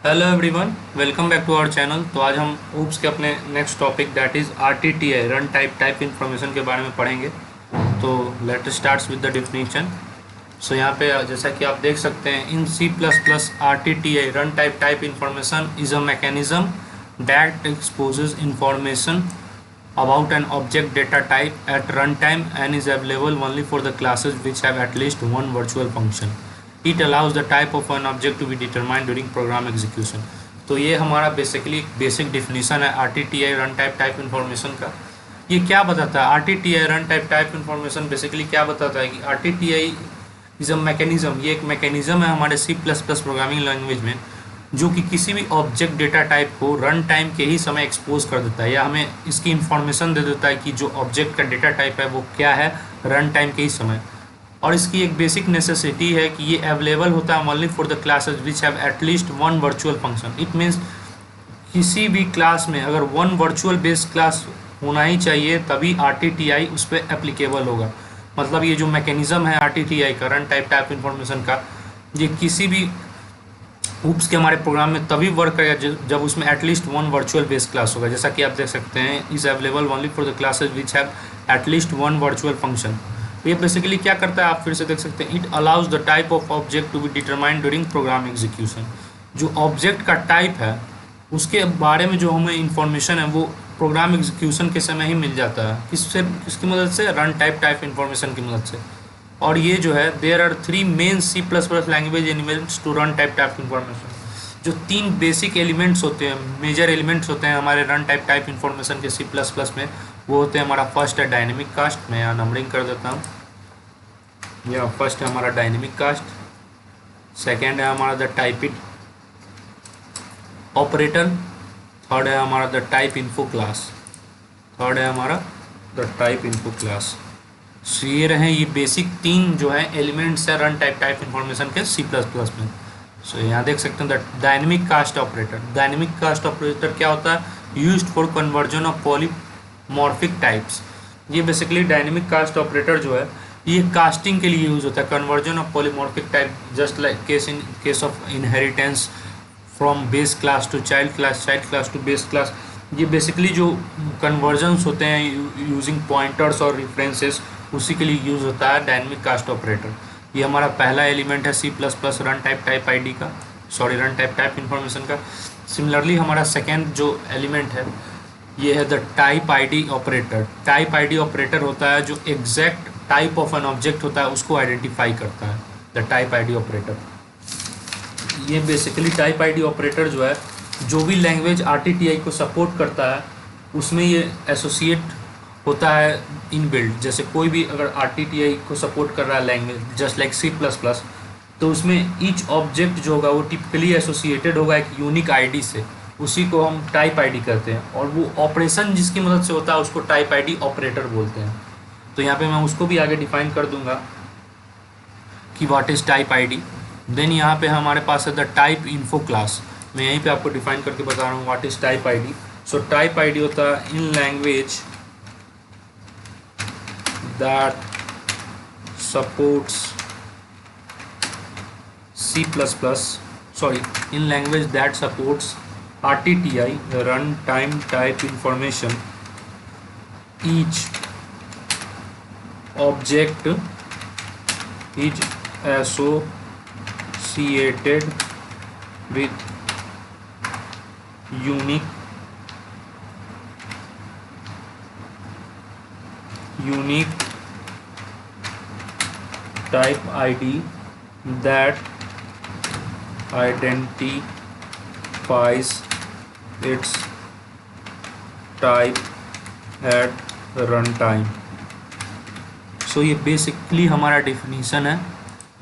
Hello everyone, welcome back to our channel. तो आज हम ऊप्स के अपने next topic that is RTTI run type information के बारे में पढ़ेंगे। तो let starts with the definition. So यहाँ पे जैसा कि आप देख सकते हैं, in C plus plus RTTI run type information is a mechanism that exposes information about an object data type at runtime and is available only for the classes which have at least one virtual function. It allows the type of an object to be determined during program execution. तो ये हमारा basically basic definition है R T T I run type information का। ये क्या बताता है? R T T I run type information basically क्या बताता है कि R T T I is a mechanism. ये एक मैकेनिज्म है हमारे C plus plus programming language में, जो कि किसी भी ऑब्जेक्ट डेटा टाइप को रन टाइम के ही समय एक्सपोज कर देता है, या हमें इसकी इन्फॉर्मेशन दे देता है कि जो ऑब्जेक्ट का डेटा टाइप है वो क्या है रन टाइम के ही समय। और इसकी एक बेसिक नेसेसिटी है कि ये अवेलेबल होता है only for the classes which have at least one virtual function. It means किसी भी क्लास में अगर वन वर्चुअल बेस्ड क्लास होना ही चाहिए, तभी आर टी टी आई उस पर एप्लीकेबल होगा। मतलब ये जो मैकेनिज्म है आर टी टी आई का रन टाइप इन्फॉर्मेशन का, ये किसी भी ऊप्स के हमारे प्रोग्राम में तभी वर्क करेगा जब उसमें at least one virtual base class होगा। जैसा कि आप देख सकते हैं, is available only for the classes which have at least one virtual function. ये बेसिकली क्या करता है, आप फिर से देख सकते हैं, it allows the type of object to be determined during program execution. जो ऑब्जेक्ट का टाइप है उसके बारे में जो हमें इंफॉर्मेशन है वो प्रोग्राम एग्जीक्यूशन के समय ही मिल जाता है। किसकी मदद से? रन टाइप इन्फॉर्मेशन की मदद से। और ये जो है, there are three main C plus plus language elements to run type information. जो तीन बेसिक एलिमेंट्स होते हैं, मेजर एलिमेंट्स होते हैं हमारे रन टाइप इन्फॉर्मेशन के सी प्लस प्लस में, वो होते हैं हमारा फर्स्ट है डायनेमिक कास्ट। मैं यहाँ नंबरिंग कर देता हूँ। यह फर्स्ट है हमारा डायनेमिक कास्ट, सेकेंड है हमारा the type it operator, third है हमारा the type info class, third है हमारा द टाइप इन्फो क्लास। सो ये रहे ये बेसिक तीन जो है एलिमेंट्स है रन टाइप इन्फॉर्मेशन के सी प्लस प्लस में। सो यहाँ देख सकते हैं the dynamic cast operator. Dynamic cast operator क्या होता है? Used for conversion of polymorphic types. ये बेसिकली डायनेमिक कास्ट ऑपरेटर जो है ये कास्टिंग के लिए यूज़ होता है, conversion of polymorphic type, just like in case of inheritance from base class to child class to base class. ये basically जो कन्वर्जन्स होते हैं यूजिंग पॉइंटर्स और रेफरेंसेस, उसी के लिए यूज़ होता है डायनेमिक कास्ट ऑपरेटर। ये हमारा पहला एलिमेंट है C plus plus run type ID का, सॉरी रन टाइप इन्फॉर्मेशन का। सिमिलरली हमारा सेकेंड जो एलिमेंट है ये है the type ID operator. Type ID operator होता है जो exact type of an object होता है उसको आइडेंटिफाई करता है, द टाइप आईडी ऑपरेटर। ये बेसिकली टाइप आईडी ऑपरेटर जो है, जो भी language R T T I को सपोर्ट करता है उसमें ये एसोसिएट होता है इन बिल्ड। जैसे कोई भी अगर आर टी टी आई को सपोर्ट कर रहा है language just like C plus plus, तो उसमें ईच ऑब्जेक्ट जो होगा वो टिपिकली एसोसिएटेड होगा एक यूनिक आईडी से, उसी को हम टाइप आईडी कहते हैं। और वो ऑपरेशन जिसकी मदद से होता है उसको टाइप आईडी ऑपरेटर बोलते हैं। तो यहाँ पे मैं उसको भी आगे डिफाइन कर दूंगा कि what is type ID. Then यहाँ पे हमारे पास है द टाइप इन्फो क्लास। मैं यहीं पे आपको डिफाइन करके बता रहा हूँ what is type ID. So type ID होता है in language that supports C++, sorry, in language that supports RTTI, runtime type information, each object is associated with unique type ID that identifies its type at runtime। सो ये basically हमारा definition है।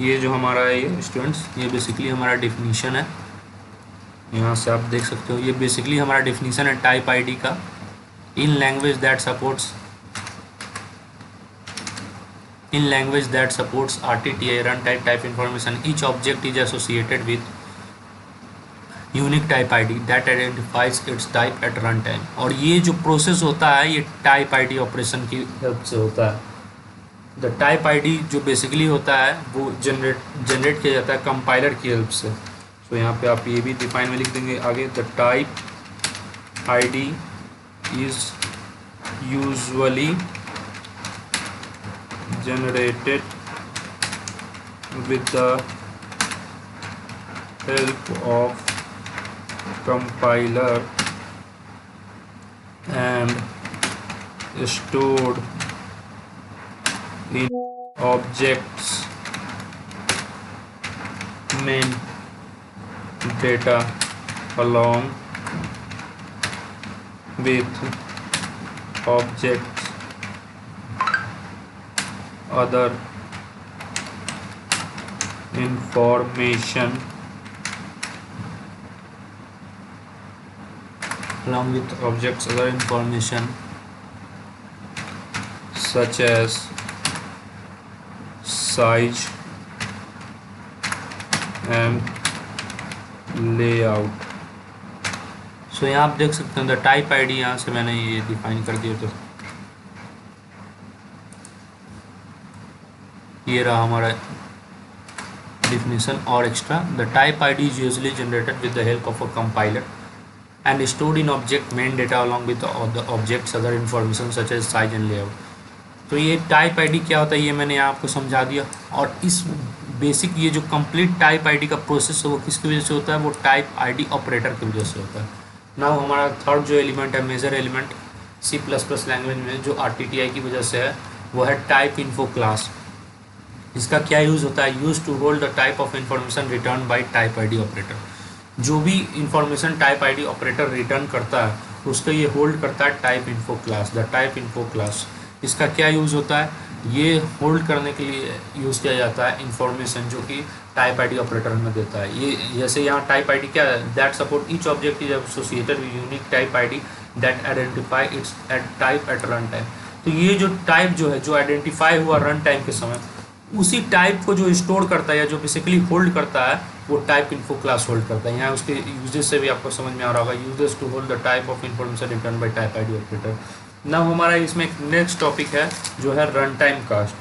ये जो हमारा है ये स्टूडेंट्स, ये basically हमारा डेफिनीशन है। यहाँ से आप देख सकते हो ये बेसिकली हमारा डेफिनीशन है टाइप आईडी का। In language that supports RTTI run type information, each object is associated with unique type ID that identifies its type at runtime। और ये जो प्रोसेस होता है ये टाइप आईडी ऑपरेशन की हेल्प से होता है। द टाइप आईडी जो बेसिकली होता है वो जनरेट किया जाता है कंपाइलर की हेल्प से। तो यहाँ पे आप ये भी डिफाइन में लिख देंगे आगे, the type ID is usually generated with the help of compiler and stored in objects main data along with objects other information along with objects other information such as size and layout। सो यहाँ आप देख सकते हैं the type ID, यहाँ से मैंने ये define कर दिया। तो ये रहा हमारा definition or extra। The type ID is usually generated with the help of a compiler and stored in object main data along with the objects other information such as size and layout। तो ये type ID क्या होता है ये मैंने यहाँ आपको समझा दिया। और इस बेसिक ये जो कंप्लीट टाइप आईडी का प्रोसेस है वो किसकी वजह से होता है, वो टाइप आईडी ऑपरेटर की वजह से होता है। नाउ हमारा थर्ड जो एलिमेंट है, मेजर एलिमेंट C++ लैंग्वेज में जो RTTI की वजह से है, वो है टाइप इन्फो क्लास। इसका क्या यूज़ होता है, use to hold the type of information return by type ID operator. जो भी information type ID operator return करता है उसका ये होल्ड करता है type info class, the type info class. इसका क्या यूज़ होता है, ये होल्ड करने के लिए यूज़ किया जाता है इंफॉर्मेशन जो कि टाइप आईडी ऑपरेटर में देता है। ये जैसे यहाँ टाइप आईडी क्या है, that support each object is associated with unique type ID that identify its at type at run time. तो ये जो टाइप जो है जो आइडेंटिफाई हुआ रन टाइम के समय, उसी टाइप को जो स्टोर करता है या जो बेसिकली होल्ड करता है वो टाइप इन्फो क्लास होल्ड करता है। यहाँ उसके यूजेस से भी आपको समझ में आ रहा होगा, uses to hold the type of information return by type ID operator. Now हमारा इसमें एक नेक्स्ट टॉपिक है जो है run time cast.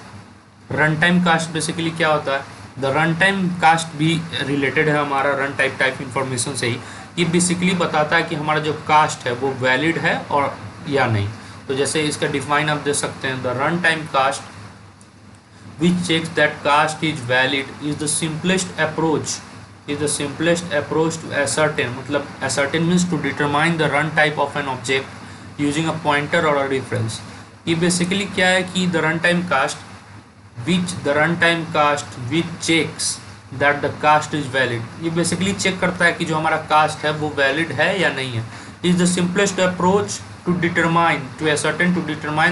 Run time cast basically क्या होता है, द रन टाइम कास्ट भी रिलेटेड है हमारा रन टाइप इंफॉर्मेशन से ही। ये बेसिकली बताता है कि हमारा जो कास्ट है वो वैलिड है और या नहीं। तो जैसे इसका डिफाइन आप दे सकते हैं, the run time cast which checks that caste is valid is the simplest approach to ascertain, मतलब ascertain means to determine the run type of an object using a pointer or a reference। ये basically क्या है कि the runtime caste which checks that the caste is valid, ये basically check करता है कि जो हमारा कास्ट है वो वैलिड है या नहीं है। is the simplest approach to determine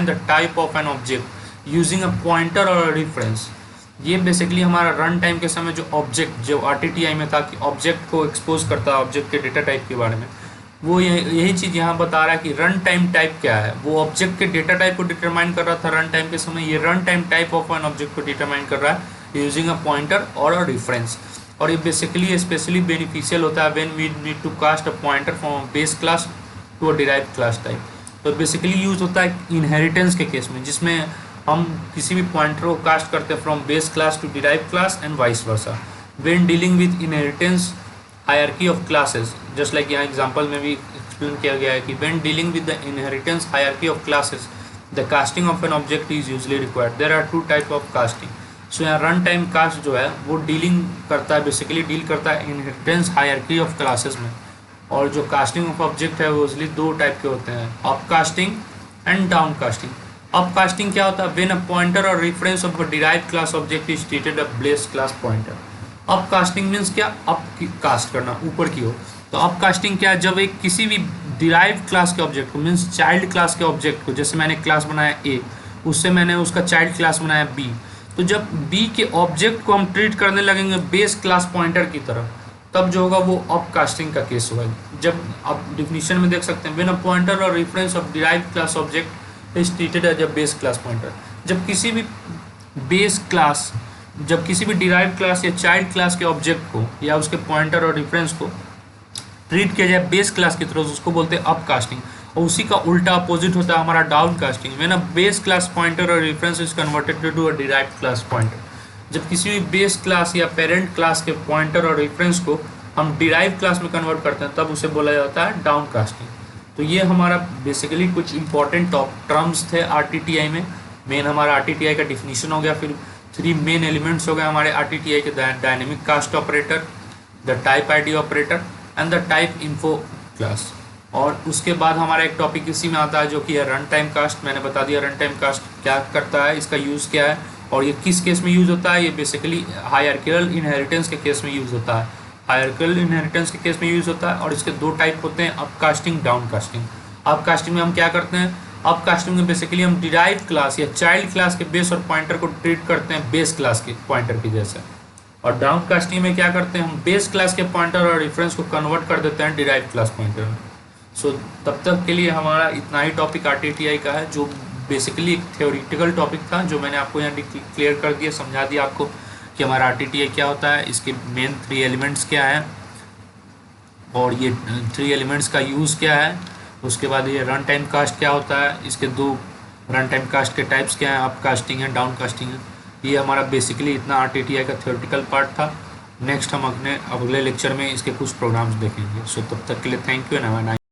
the type of an object using a pointer और रेफरेंस। ये बेसिकली हमारा रन टाइम के समय जो ऑब्जेक्ट जो RTTI में था कि ऑब्जेक्ट को एक्सपोज करता है ऑब्जेक्ट के डेटा टाइप के बारे में, वो यही चीज़ यहाँ बता रहा है कि रन टाइम टाइप क्या है। वो ऑब्जेक्ट के डेटा टाइप को डिटरमाइन कर रहा था रन टाइम के समय, ये run time type of an object को डिटरमाइन कर रहा है यूजिंग अ पॉइंटर और अ रेफरेंस। और ये बेसिकली स्पेशली बेनिफिशियल होता है when we need to cast a pointer from base class to a derived class type. तो बेसिकली यूज होता है इनहेरिटेंस के केस में, जिसमें हम किसी भी पॉइंटर को कास्ट करते हैं from base class to derive class and vice versa. When dealing with inheritance hierarchy of classes, just like यहाँ एग्जांपल में भी एक्सप्लेन किया गया है कि when dealing with the inheritance hierarchy of classes the casting of an object is usually required. There are two type of casting. So यहाँ run time cast जो है वो डीलिंग करता है, बेसिकली डील करता है इनहेरिटेंस हायरार्की ऑफ क्लासेस में। और जो कास्टिंग ऑफ ऑब्जेक्ट है वो यूजुअली दो टाइप के होते हैं, up casting and down casting. Up casting क्या होता है, व्हेन अ पॉइंटर और reference of a derived class object is treated a base class pointer. Up casting means क्या, अप कास्ट करना ऊपर की ओर। तो अप कास्टिंग क्या है, जब एक किसी भी डिराइव्ड क्लास के ऑब्जेक्ट को मीन्स चाइल्ड क्लास के ऑब्जेक्ट को, जैसे मैंने क्लास बनाया A, उससे मैंने उसका चाइल्ड क्लास बनाया B, तो जब B के ऑब्जेक्ट को हम ट्रीट करने लगेंगे बेस क्लास पॉइंटर की तरह, तब जो होगा वो अप कास्टिंग का केस होगा। जब आप डिफिनीशन में देख सकते हैं, व्हेन अ पॉइंटर और reference of derived class object is treated as a base class pointer. जब किसी भी डिराइव्ड क्लास या चाइल्ड क्लास के ऑब्जेक्ट को या उसके पॉइंटर और रेफरेंस को ट्रीट किया जाए बेस क्लास की तरह, उसको बोलते हैं अप कास्टिंग। और उसी का उल्टा अपोजिट होता है हमारा down casting, when a base class pointer और reference is converted to a derived class pointer. जब किसी भी बेस क्लास या पेरेंट क्लास के पॉइंटर और रेफरेंस को हम डिराइव क्लास में कन्वर्ट करते हैं तब उसे बोला जाता है डाउन कास्टिंग। तो ये हमारा बेसिकली कुछ इंपॉर्टेंट टॉप टर्म्स थे आरटीटीआई में। मेन हमारा आरटीटीआई का डिफिनीशन हो गया, फिर 3 मेन एलिमेंट्स हो गए हमारे आरटीटीआई के, dynamic cast operator, the type ID operator and the type info class. और उसके बाद हमारा एक टॉपिक इसी में आता है जो कि है रन टाइम कास्ट। मैंने बता दिया रन टाइम कास्ट क्या करता है, इसका यूज़ क्या है और ये किस केस में यूज़ होता है। ये बेसिकली हायरार्किकल इनहेरिटेंस के केस में यूज़ होता है। हायरार्किकल इनहेरिटेंस के केस में यूज़ होता है और इसके 2 टाइप होते हैं, up casting, down casting. Up casting में हम क्या करते हैं, अप कास्टिंग में बेसिकली हम डिराइव क्लास या चाइल्ड क्लास के बेस और पॉइंटर को ट्रीट करते हैं बेस क्लास के पॉइंटर के जैसे। और डाउन कास्टिंग में क्या करते हैं, हम बेस क्लास के पॉइंटर और रेफरेंस को कन्वर्ट कर देते हैं डिराइव क्लास पॉइंटर में। सो तब तक के लिए हमारा इतना ही टॉपिक आरटीटीआई का है, जो बेसिकली एक थ्योरेटिकल टॉपिक था जो मैंने आपको यहाँ क्लियर कर दिया, समझा दिया आपको कि हमारा आरटीटीआई क्या होता है, इसके मेन 3 एलिमेंट्स क्या हैं और ये 3 एलिमेंट्स का यूज़ क्या है। उसके बाद ये रन टाइम कास्ट क्या होता है, इसके 2 रन टाइम कास्ट के टाइप्स क्या हैं, अप कास्टिंग है, डाउन कास्टिंग है। ये हमारा बेसिकली इतना आरटीटीआई का थ्योरेटिकल पार्ट था। नेक्स्ट हम अपने अगले लेक्चर में इसके कुछ प्रोग्राम्स देखेंगे। सो तब तक के लिए thank you and have a nice